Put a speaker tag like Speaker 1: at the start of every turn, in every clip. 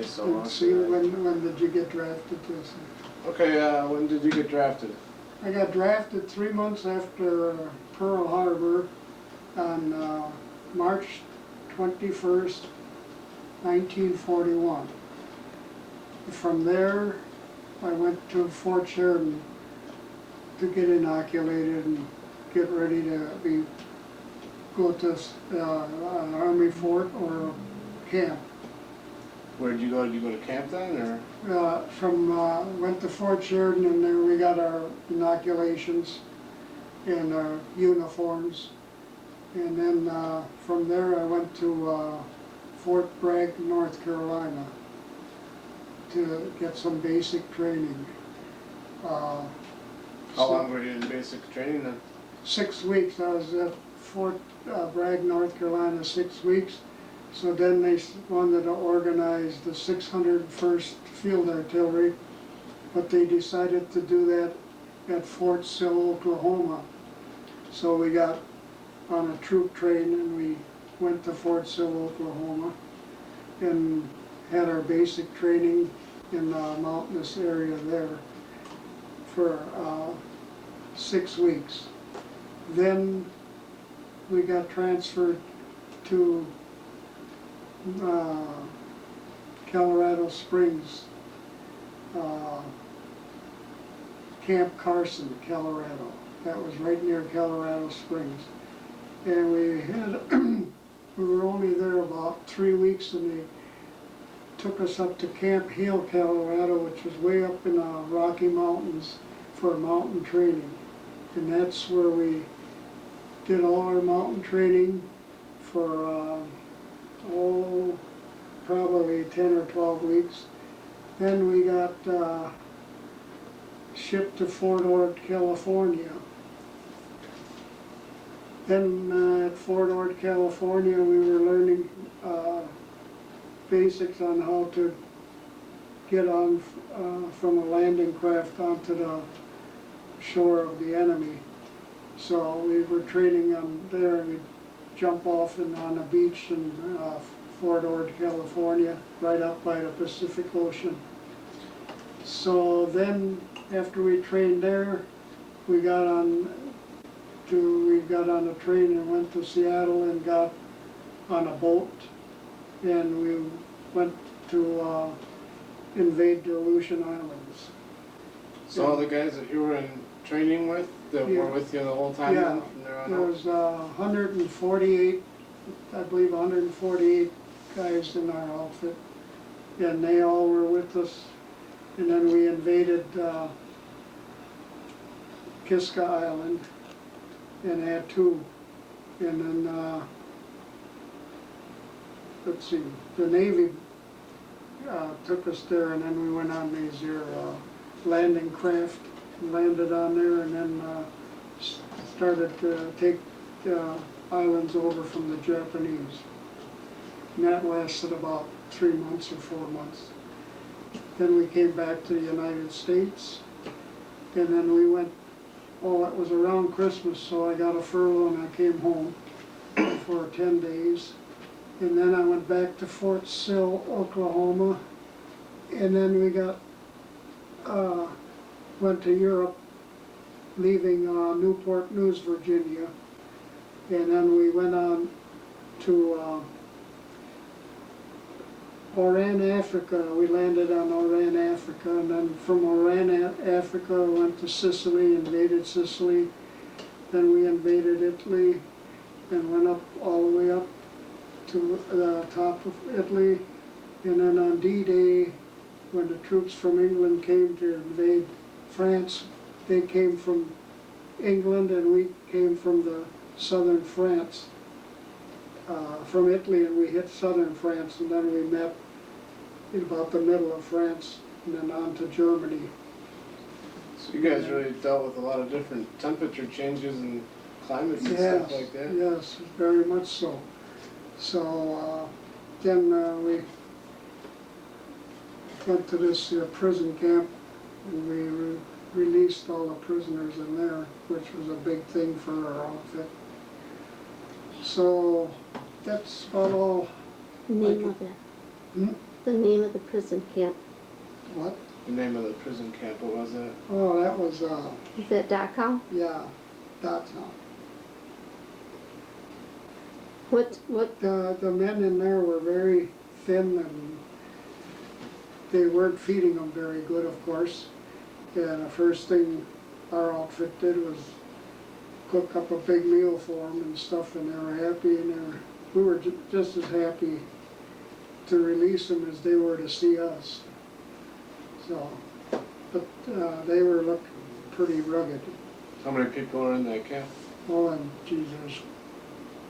Speaker 1: so
Speaker 2: And
Speaker 1: much.
Speaker 2: see, when did you get drafted to this?
Speaker 1: Okay, when did you get drafted?
Speaker 2: I got drafted 3 months after Pearl Harbor on March 21st, 1941. From there, I went to Fort Sheridan to get inoculated and get ready to go to an Army fort or camp.
Speaker 1: Where did you go? Did you go to camp then, or?
Speaker 2: Went to Fort Sheridan, and there we got our inoculations and our uniforms. And then from there I went to Fort Bragg, North Carolina to get some basic training.
Speaker 1: How long were you in basic training then?
Speaker 2: 6 weeks. I was at Fort Bragg, North Carolina, 6 weeks. So then they wanted to organize the 601st Field Artillery, but they decided to do that at Fort Sill, Oklahoma. So we got on a troop train and we went to Fort Sill, Oklahoma, and had our basic training in the mountainous area there for 6 weeks. Then we got transferred to Colorado Springs, Camp Carson, Colorado. That was right near Colorado Springs. And we were only there about 3 weeks, and they took us up to Camp Hale, Colorado, which was way up in the Rocky Mountains for mountain training. And that's where we did all our mountain training for probably 10 or 12 weeks. Then we got shipped to Fort Ord, California. Then at Fort Ord, California, we were learning basics on how to get on from a landing craft onto the shore of the enemy. So we were training on there, and we'd jump off on a beach in Fort Ord, California, right up by the Pacific Ocean. So then, after we trained there, we got on a train and went to Seattle and got on a boat, and we went to invade the Aleutian Islands.
Speaker 1: So all the guys that you were in training with, that were with you the whole time then, from there on
Speaker 2: There
Speaker 1: out?
Speaker 2: was 148, I believe 148 guys in our outfit, and they all were with us. And then we invaded Kiska Island and Attu. And then, let's see, the Navy took us there, and then we went on these landing craft, landed on there, and then started to take islands over from the Japanese. And that lasted about 3 months or 4 months. Then we came back to the United States, and then we went, it was around Christmas, so I got a furlough and I came home for 10 days. And then I went back to Fort Sill, Oklahoma, and then we went to Europe, leaving Newport News, Virginia. And then we went on to Oran, Africa. We landed on Oran, Africa, and then from Oran, Africa, we went to Sicily, invaded Sicily. Then we invaded Italy and went up all the way up to the top of Italy. And then on D-Day, when the troops from England came to invade France, they came from England and we came from the southern France, from Italy, and we hit southern France, and then we met in about the middle of France and then on to Germany.
Speaker 1: So you guys really dealt with a lot of different temperature changes and climates and stuff like that?
Speaker 2: Yes, very much so. So then we went to this prison camp, and we released all the prisoners in there, which was a big thing for our outfit. So that's about all.
Speaker 3: Name of it. The name of the prison camp.
Speaker 2: What?
Speaker 1: The name of the prison camp, what was it?
Speaker 2: Oh, that was,
Speaker 3: Is that Dachau?
Speaker 2: yeah, Dachau.
Speaker 3: What,
Speaker 2: The men in there were very thin and they weren't feeding them very good, of course. And the first thing our outfit did was cook up a big meal for them and stuff, and they were happy, and we were just as happy to release them as they were to see us. So, but they were looking pretty rugged.
Speaker 1: How many people are in that camp?
Speaker 2: Oh, and geez, there's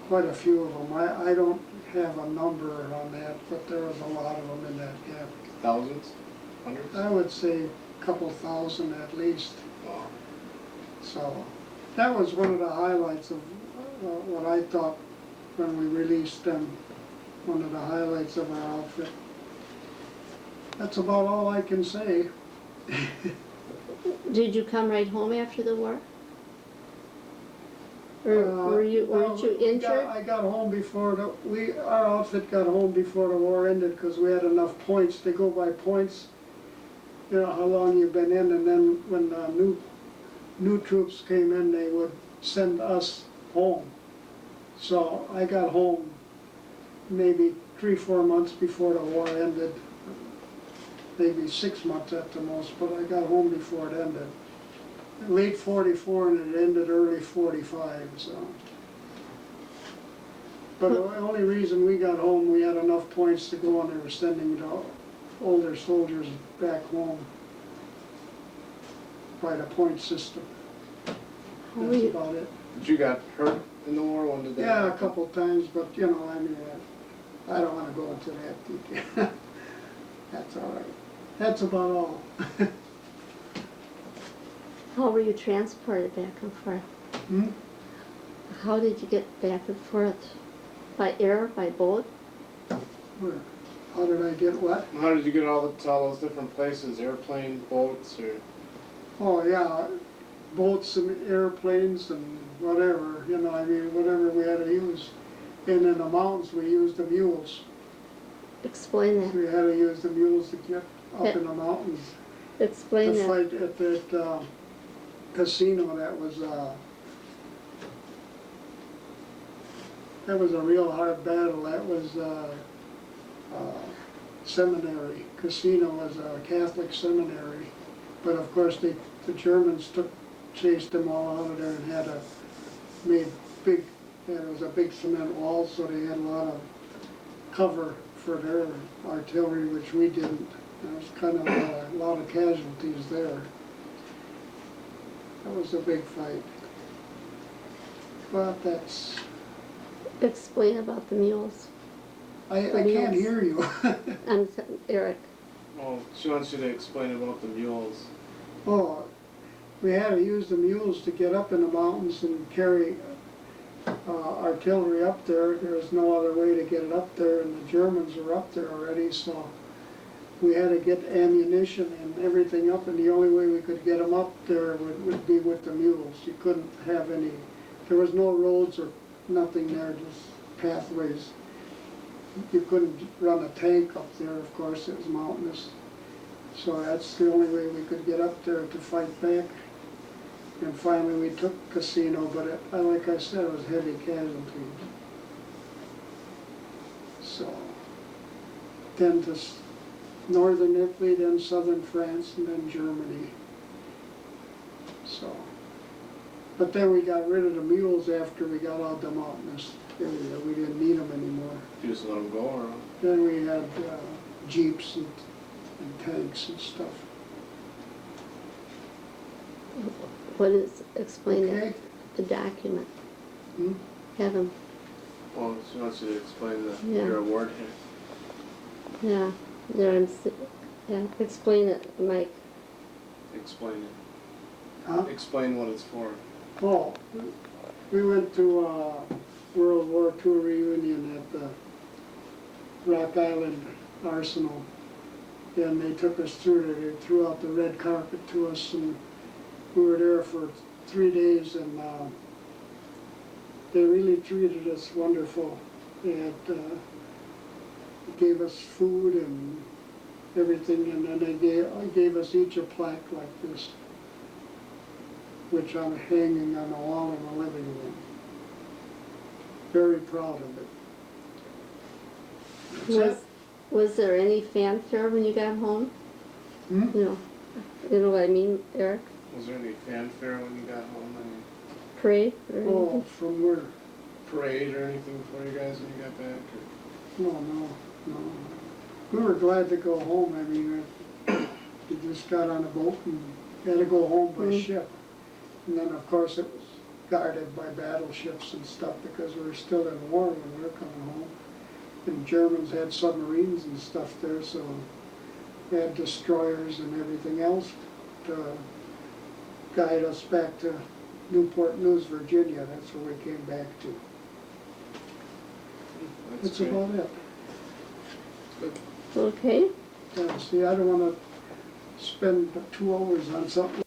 Speaker 2: quite a few of them. I don't have a number on that, but there was a lot of them in that camp.
Speaker 1: Thousands? Hundreds?
Speaker 2: I would say a couple thousand at least.
Speaker 1: Wow.
Speaker 2: So that was one of the highlights of what I thought when we released them, one of the highlights of our outfit. That's about all I can say.
Speaker 3: did you come right home after the war? Or weren't you injured?
Speaker 2: I got home before our outfit got home before the war ended because we had enough points. They go by points, you know, how long you've been in, and then when the new troops came in, they would send us home. So I got home maybe 3-4 months before the war ended, maybe 6 months at the most, but I got home before it ended. Late 44 and it ended early 45, so. But the only reason we got home, we had enough points to go and they were sending the older soldiers back home by the point system. That's about it.
Speaker 1: Did you got hurt in the war? When did that
Speaker 2: Yeah, a
Speaker 1: happen?
Speaker 2: couple times, but you know, I mean, I don't want to go into that detail. That's all right. That's about all.
Speaker 3: How were you transported back and forth?
Speaker 2: Hmm?
Speaker 3: How did you get back and forth? By air, by boat?
Speaker 2: Where? How did I get what?
Speaker 1: How did you get to all those different places? Airplane, boats, or?
Speaker 2: Oh, yeah, boats and airplanes and whatever, you know, I mean, whatever we had to use. And in the mountains, we used the mules.
Speaker 3: Explain that.
Speaker 2: We had to use the mules to get up in the mountains.
Speaker 3: Explain
Speaker 2: To
Speaker 3: that.
Speaker 2: fight at that casino that was a real hard battle. That was seminary. Casino was a Catholic seminary. But of course the Germans chased them all out of there and it was a big cement wall, so they had a lot of cover for their artillery, which we didn't. There was kind of a lot of casualties there. That was a big fight. But that's,
Speaker 3: Explain about the mules.
Speaker 2: I
Speaker 3: The
Speaker 2: can't
Speaker 3: mules.
Speaker 2: hear you.
Speaker 3: I'm Eric.
Speaker 1: Well, she wants you to explain about the mules.
Speaker 2: Oh, we had to use the mules to get up in the mountains and carry artillery up there. There was no other way to get it up there, and the Germans were up there already, so we had to get ammunition and everything up, and the only way we could get them up there would be with the mules. You couldn't have any, there was no roads or nothing there, just pathways. You couldn't run a tank up there, of course, it was mountainous. So that's the only way we could get up there to fight back. And finally we took Casino, but like I said, it was heavy casualties. So, then to northern Italy, then southern France, and then Germany. So, but then we got rid of the mules after we got out the mountainous area. We didn't need them anymore.
Speaker 1: You just let them go, or?
Speaker 2: Then we had jeeps and tanks and stuff.
Speaker 3: What is, explain
Speaker 2: Okay.
Speaker 3: the document.
Speaker 2: Hmm?
Speaker 3: Have him,
Speaker 1: Well, she wants you to explain
Speaker 3: Yeah.
Speaker 1: your award here.
Speaker 3: yeah, there yeah, explain it, Mike.
Speaker 1: Explain it.
Speaker 2: Huh?
Speaker 1: Explain what it's for.
Speaker 2: Oh, we went to World War II reunion at the Rock Island Arsenal. And they took us through there. They threw out the red carpet to us, and we were there for 3 days, and they really treated us wonderful. They had gave us food and everything, and then they gave us each a plaque like this, which I'm hanging on the wall in the living room. Very proud of it. That's
Speaker 3: Was,
Speaker 2: it.
Speaker 3: was there any fanfare when you got home?
Speaker 2: Hmm?
Speaker 3: You know what I mean, Eric?
Speaker 1: Was there any fanfare when you got home? Any
Speaker 3: Parade or
Speaker 2: Oh,
Speaker 3: anything?
Speaker 2: from where?
Speaker 1: parade or anything for you guys when you got back? Or?
Speaker 2: No. We were glad to go home. I mean, we just got on a boat and had to go home by
Speaker 3: Mm.
Speaker 2: ship. And then, of course, it was guarded by battleships and stuff because we were still in war when we were coming home. And Germans had submarines and stuff there, so they had destroyers and everything else to guide us back to Newport News, Virginia. That's where we came back to. That's
Speaker 1: great.
Speaker 2: about it.
Speaker 1: Good.
Speaker 3: Okay.
Speaker 2: Yeah, see, I don't wanna spend 2 hours on something